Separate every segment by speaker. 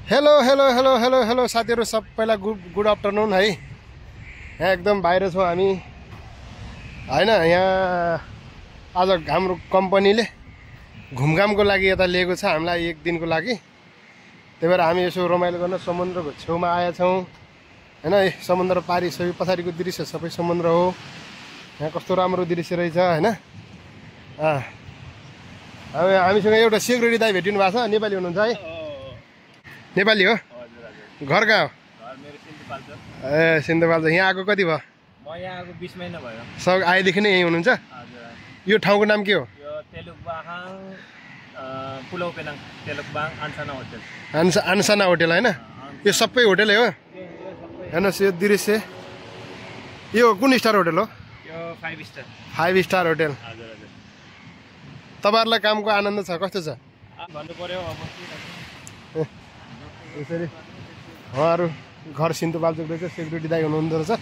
Speaker 1: Hello hello hello hello hello साथीहरु सबैलाई good afternoon है। यहाँ एकदम बाहिर छौँ हामी हैन। यहाँ आज हाम्रो कम्पनीले घुमघामको लागि यता लिएको छ हामीलाई एक दिनको लागि। त्यही भएर हामी यसो रमाइलो गर्न समुद्रको छेउमा आएका छौँ हैन। समुद्र पारी सबै पछाडिको दृश्य सबै समुद्र हो। यहाँ कस्तो राम्रो दृश्य रहेछ हैन। हामीसँग एउटा सेक्युरिटी दाइ भेटिनु भएको छ। नेपाली हुनुहुन्छ है? नेपाली हो? घर कहाँ हो? ए सिन्धुपाल्चोक। यहाँ आएको कति भयो?
Speaker 2: म यहाँ आएको 20 महिना भयो।
Speaker 1: सब आएदेखि नै यहीँ हुनुहुन्छ?
Speaker 2: हजुर।
Speaker 1: यो ठाउँको नाम के हो?
Speaker 2: यो तेलुकबाङ पुलाउ पेनाङ तेलुकबाङ अनसाना होटल।
Speaker 1: अनसाना होटल हैन? यो सबै होटलै हो? हेर्नुहोस् यो दृश्य। यो कुन स्टार होटल हो?
Speaker 2: यो 5 स्टार।
Speaker 1: 5 star hotel.
Speaker 2: हजुर हजुर।
Speaker 1: तपाईहरुलाई कामको आनन्द छ? कस्तो छ?
Speaker 2: भन्नु पर्यो अब
Speaker 1: यसरी उहाँहरू घर सिन्धुपाल्चोक रहेछ। सेक्युरिटी दाइ हुनुहुँदो रहेछ।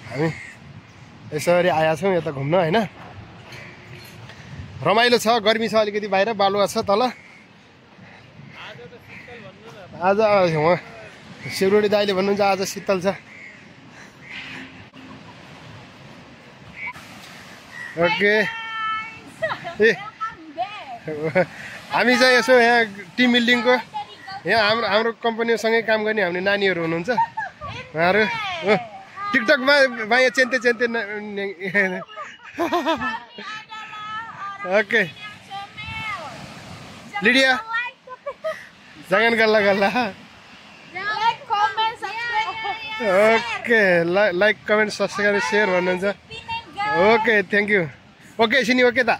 Speaker 1: हामी यसरी आएका छौँ यता घुम्न हैन। रमाइलो छ। गर्मी छ अलिकति बाहिर, बालुवा छ तल। आज उहाँ सेक्युरिटी दाइले भन्नुहुन्छ आज शीतल छ। ओके। ए हामी चाहिँ यसो यहाँ टिम बिल्डिङको यहाँ हाम्रो कम्पनीसँगै काम गर्ने हामीले नानीहरू हुनुहुन्छ। उहाँहरू टिकटकमा बाहिर चेन्ते okay. Lydia jangan galla-galla. Okay like comment subscribe share भन्नुहुन्छ। Okay thank you. ओके सिनी ओके त?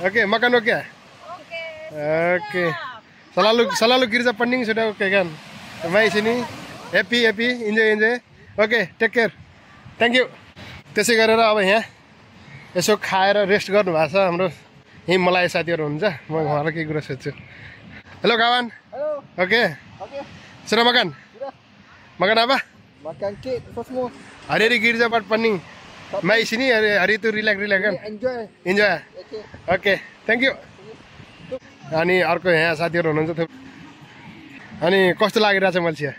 Speaker 1: Okay makan oke? Oke. Selalu गिर्जा pending sudah oke kan? Baik sini. Happy enjoy. Oke, take care. Thank you. त्यसै गरेर अब यहाँ यसो खाएर रेस्ट गर्नु भएको छ हाम्रो यही मलाई साथीहरू हुनुहुन्छ। म उहाँलाई केही कुरा सोध्छु। Hello kawan. Oke. Sudah makan? Makan apa?
Speaker 3: Makan kek semua.
Speaker 1: Hari गिर्जा pending. Mai sini hari itu relax kan? Enjoy. Okay thank you. अनि अर्को यहाँ साथीहरू हुनुहुन्छ। अनि कस्तो लागिरहेछ मलेसिया?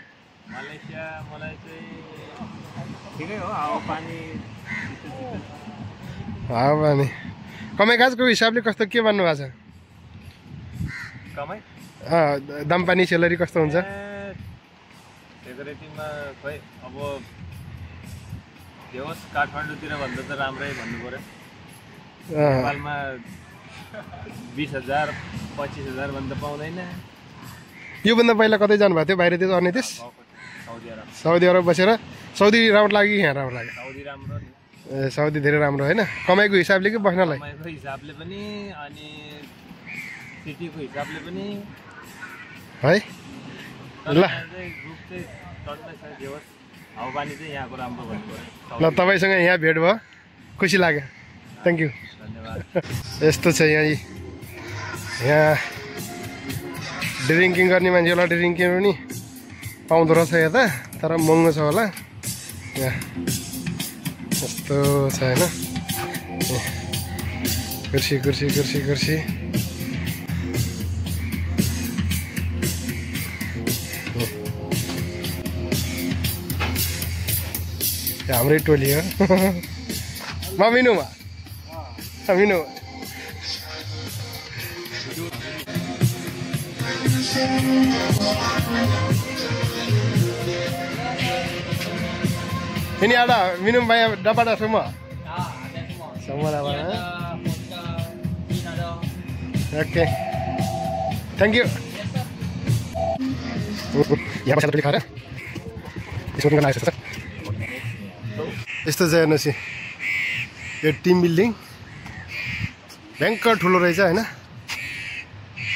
Speaker 2: मलेसिया मलाई चाहिँ ठिकै हो। हावापानी
Speaker 1: कमाइ खाजको हिसाबले कस्तो के भन्नु भएको छ?
Speaker 2: कमाइ
Speaker 1: दाम पानी सेलरी कस्तो हुन्छ?
Speaker 2: त्यसको रेटिङमा खोइ अब जे होस् काठमाडौँतिर भन्दा त राम्रै भन्नु पर्यो। नेपालमा 20,000 25,000 भन्दा पाउँदैन।
Speaker 1: योभन्दा पहिला कतै जानुभएको थियो बाहिरतिर अन्य देश? साउदी अरब बसेर। साउदी राम्रो लाग्यो कि यहाँ राम्रो लाग्यो?
Speaker 2: साउदी राम्रो नि।
Speaker 1: ए साउदी धेरै राम्रो होइन? कमाइको हिसाबले कि बस्नलाई?
Speaker 2: कमाइको हिसाबले पनि अनि सिटीको हिसाबले पनि
Speaker 1: है। ल
Speaker 2: ग्रुप चाहिँ टन्नै छ। जे होस् हावापानी चाहिँ यहाँको राम्रो भन्नु पर्यो।
Speaker 1: ल तपाईँसँग यहाँ भेट भयो, खुसी लाग्यो। Thank you. यस्तो छ यहाँ ड्रिङ्किङ गर्ने मान्छेलाई ड्रिङ्किङ पनि पाउँदो रहेछ यता, तर महँगो छ होला यहाँ। यस्तो छ होइन। कुर्सी हाम्रै टोली हो। Minum. Ini ada minum banyak, dapat ada semua?
Speaker 2: Ada semua.
Speaker 1: Semua dapat.
Speaker 2: Ada vodka, gin ada.
Speaker 1: Oke. Thank you. यहाँ बसेर पनि खाएर यसो पनि आइसक्छ। यस्तो चाहिँ हेर्नुहोस् यो टिम बिल्डिङ भयङ्कर ठुलो रहेछ होइन।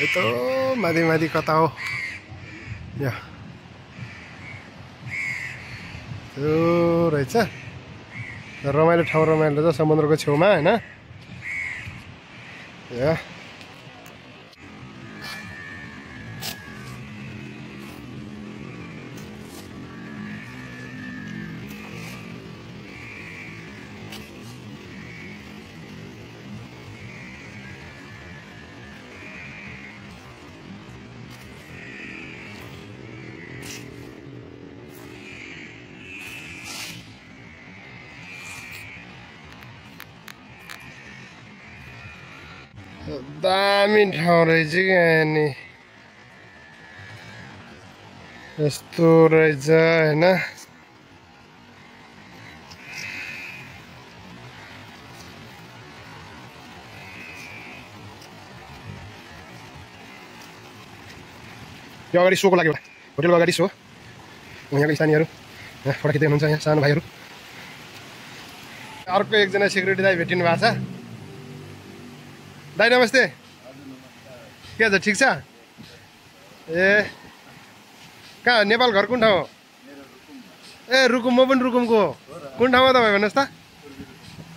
Speaker 1: यस्तो माथि कता हो यहाँ त्यो रहेछ। रमाइलो ठाउँ रमाइलो छ समुद्रको छेउमा होइन। यहाँ दामी ठाउँ रहेछ क्या नि यस्तो रहेछ होइन यो अगाडि सोको लागि होटेलको अगाडि सो यहाँको स्थानीयहरू यहाँ फोटो खिच्दै हुनुहुन्छ यहाँ सानो भाइहरू अर्को एकजना सेक्युरिटी दाइ भेटिनु भएको छ दाइ नमस्ते के छ ठिक छ ए कहाँ नेपाल घर कुन ठाउँ हो ए रुकुम म पनि रुकुमको हो कुन ठाउँमा तपाईँ भन्नुहोस् त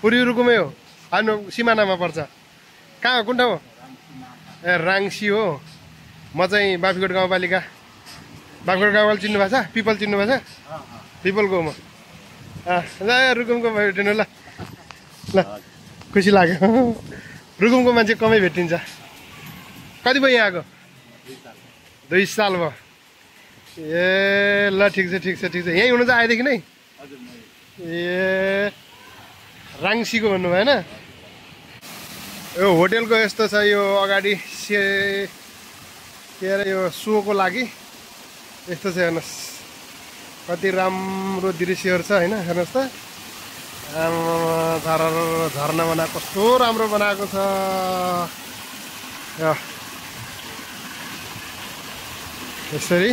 Speaker 1: पूर्वी रुकुमै हो आफ्नो सिमानामा पर्छ कहाँ हो कुन ठाउँ हो ए राङ्सी हो म चाहिँ बाफीकोट गाउँपालिका बाफीकोट गाउँपालिका चिन्नु भएको छ पिपल चिन्नु भएको छ पिपलको म ल रुकुमको भेटिनु ल ल खुसी लाग्यो रुकुमको मान्छे कमै भेटिन्छ कति भयो यहाँ आएको 2 साल भयो ए ल ठिक छ ठिक छ ठिक छ यहीँ हुनु त आएदेखि नै ए राङ्सीको भन्नु भएन यो होटेलको यस्तो छ यो अगाडि के अरे यो सोको लागि यस्तो छ हेर्नुहोस् कति राम्रो दृश्यहरू छ होइन हेर्नुहोस् त झरना बनाएको कस्तो राम्रो बनाएको छ यसरी